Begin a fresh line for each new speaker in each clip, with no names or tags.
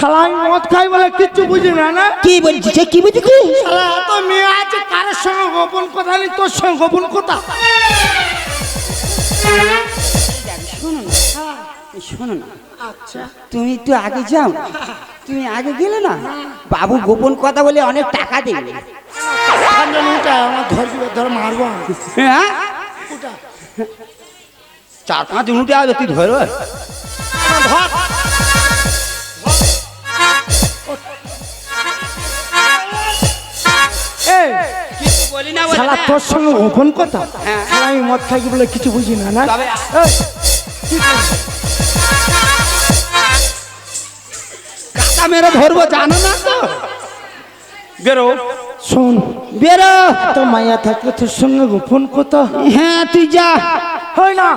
শালা আমি মদ খাই বলে কিচ্ছু বুঝি না না।
কি বলছিস কি বুঝি কি?
শালা এত মেয়ে আছে কারোর সঙ্গে গোপন কথা নেই, তোর সঙ্গে গোপন কথা।
শোনো না, শোনো না,
আচ্ছা
তুমি একটু আগে যাও। তুমি আগে গেলে না বাবু গোপন কথা বলে অনেক টাকা দেবে।
আমার ধর মারবো আমি।
হ্যাঁ
ওটা
4-5 দিন উঠে আসবে, তুই ধরো।
ধর এই
কিছু বলি না
শালা তোর সঙ্গে গোপন কথা।
হ্যাঁ।
শালা আমি মদ খাই বলে কিছু বুঝি না না।
তবে
এই,
কাকা মেরে ধরবো জানো না তো? বেরো
শোন
বেরো।
তো মায়া থাকলে তোর সঙ্গে গোপন কথা
হ্যাঁ তুই যা,
হয় না।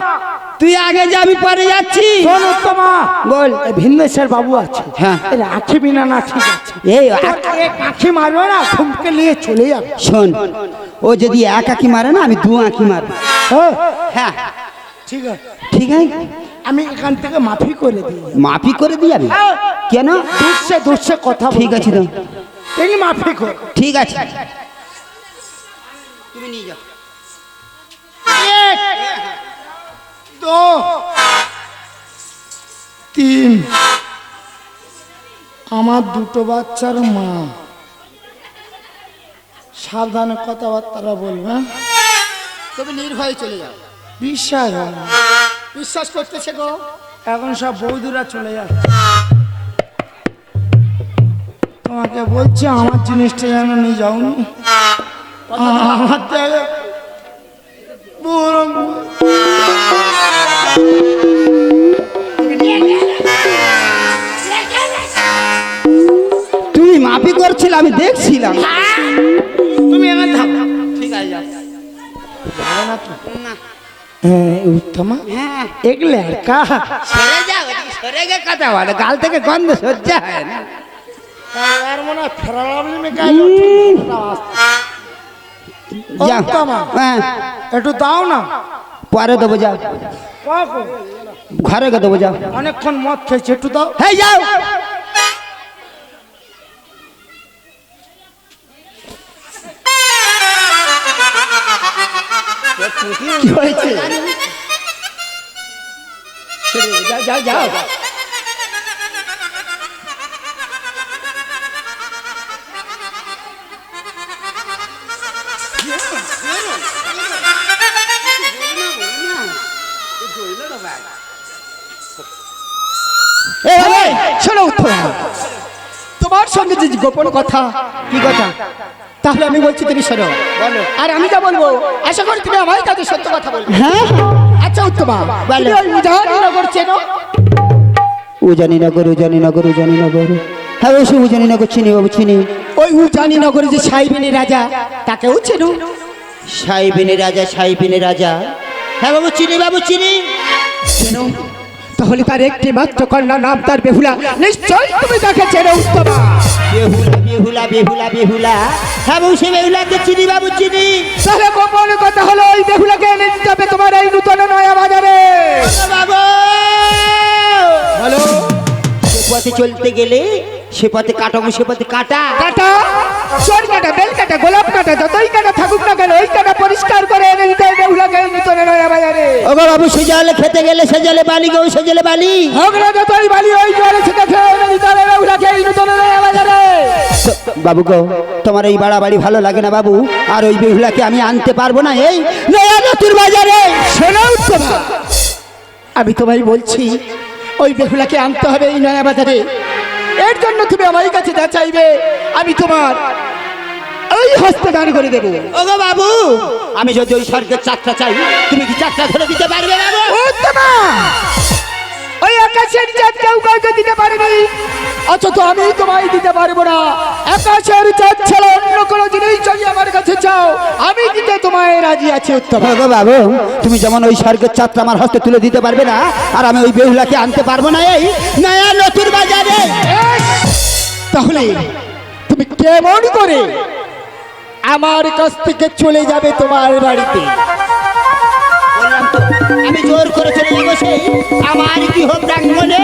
তুই আগে যা, আমি পরে যাচ্ছি।
শোন উত্তমা,
বল।
এই ভিন্দেশের বাবু আছে,
হ্যাঁ।
এই রাখি বিনা না ঠিক আছে।
এই
এক আঁখি মারবে না, ঘুমকে নিয়ে চলে যাবে।
শোন, ও যদি এক আঁকি মারে না আমি 2 আঁকি মারব।
হ্যাঁ,
হ্যাঁ
ঠিক আছে,
ঠিক আছে,
আমি এখান থেকে মাফি করে দিই।
মাফি করে দিই আমি। কেন?
দুঃসে কথা
ঠিক আছে তো,
এই মাফি কর।
ঠিক আছে, তুমি নিয়ে যাও।
1 2 3 আমার 2টো বাচ্চার মা, সাবধানে কথাবার্তা বলবে।
তুমি নির্ভয়ে চলে যাও।
বিশ্বাস হয় না।
বিশ্বাস করতেছে গো।
এখন সব বৌদিরা চলে যাচ্ছে। তোমাকে বলছি আমার জিনিসটা যেন নিয়ে যাওনি। আমার থেকে বরং
তুমি মাফি করছিল আমি দেখছিলাম।
তুমি এখানে থাকো।
ঠিক আছে যাও।
যাবে না তো?
না,
হ্যাঁ উত্তমা,
হ্যাঁ
এক লড়কা
সরে যাও, সরে গে কথা বলে, গাল থেকে গন্ধ সহ্য হয় না।
আর মনে হয় ফেরালাম
যাও।
উত্তমা,
হ্যাঁ
একটু দাও না।
পরে দেবো, যাও
কখন?
ঘরে গে দেবো, যাও।
অনেকক্ষণ মদ খেয়েছে, একটু দাও।
হ্যাঁ যাও। কি হয়েছে? যাও যাও যাও।
শোনো উত্তরা, তোমার সঙ্গে যে গোপন কথা,
কি কথা?
তাহলে আমি বলছি তুমি শোনো।
বলো।
আর আমি যা বলবো আশা করি তুমি আমার কাছে সত্য কথা বলবে।
হ্যাঁ
আচ্ছা উত্তমা,
বলো।
তুমি ওই উজানিনগর চেনো?
উজানিনগর, উজানিনগর, উজানিনগর। হ্যাঁ অবশ্যই উজানিনগর চিনি বাবু, চিনি।
ওই উজানিনগরে যে সাইবিনী রাজা, তাকেও চেনো?
সাইবিনী রাজা, সাইবিনী রাজা, হ্যাঁ বাবু চিনি, বাবু চিনি।
চেনো? তাহলে তার একটি মাত্র কন্যা, নাম তার বেহুলা, নিশ্চয় তুমি তাকে চেনো উত্তমা।
বেহুলা, বেহুলা, বেহুলা, বেহুলা, হ্যাঁ বাবু সে বেহুলাকে চিনি বাবু, চিনি।
তাহলে গোপন কথা হলো ওই বেহুলাকে নিতে যাবে তোমার এই নূতন নয়া বাজারে।
বাবু
হ্যালো,
সে পথে চলতে গেলে সে পথে কাটাবো, সে পথে কাটা।
কাটা, চোর কাটা, বেল কাটা, গোলাপ কাটা, যতই কাটা থাকুক না কেন ওই কাটা পরিষ্কার করে এনে দিতে হবে বেহুলাকে এই নূতন নয়া বাজারে।
ওগো বাবু সে জলে খেতে গেলে সে জলে বালি গো, সে জলে বালি।
হোক না যতই বালি ওই জলে থেকে খেয়ে এনে দিতে হবে বেহুলাকে এই নূতন নয়া বাজারে।
বাবু গো তোমার এই বাড়াবাড়ি ভালো লাগে না বাবু, আর ওই বেহুলাকে আমি আনতে পারবো না এই নয়া নতুন বাজারে।
শোনো উত্তমা, আমি তোমায় বলছি ওই বেহুলাকে আনতে হবে এই নয়া বাজারে। এর জন্য তুমি আমার কাছে যা চাইবে আমি তোমার ওই হস্তে দান করে দেবো।
ওগো বাবু আমি যদি ওই স্বর্গের চাকরা চাই, তুমি কি চাকরা ধরে দিতে পারবে বাবু?
উত্তমা, ওই আকাশের চাঁদ কেউ কাউকে দিতে পারেনি, অথচ আমি তোমায় দিতে পারবো না। আকাশের চাঁদ ছাড়া অন্য কোনো জিনিস যদি আমার কাছে চাও আমি দিতে তোমায় রাজি আছি উত্তমা।
ওগো বাবু তুমি যেমন ওই স্বর্গের চাকরা আমার হস্তে তুলে দিতে পারবে না, আর আমি ওই বেহুলাকে আনতে পারবো না এই নয়া নতুন বাজারে।
তাহলে তুমি কেমন করে আমার কাছ থেকে চলে যাবে তোমার বাড়িতে?
বললাম তো, আমি জোর করে চলে যাবো সেই আমার গৃহ প্রাঙ্গণে।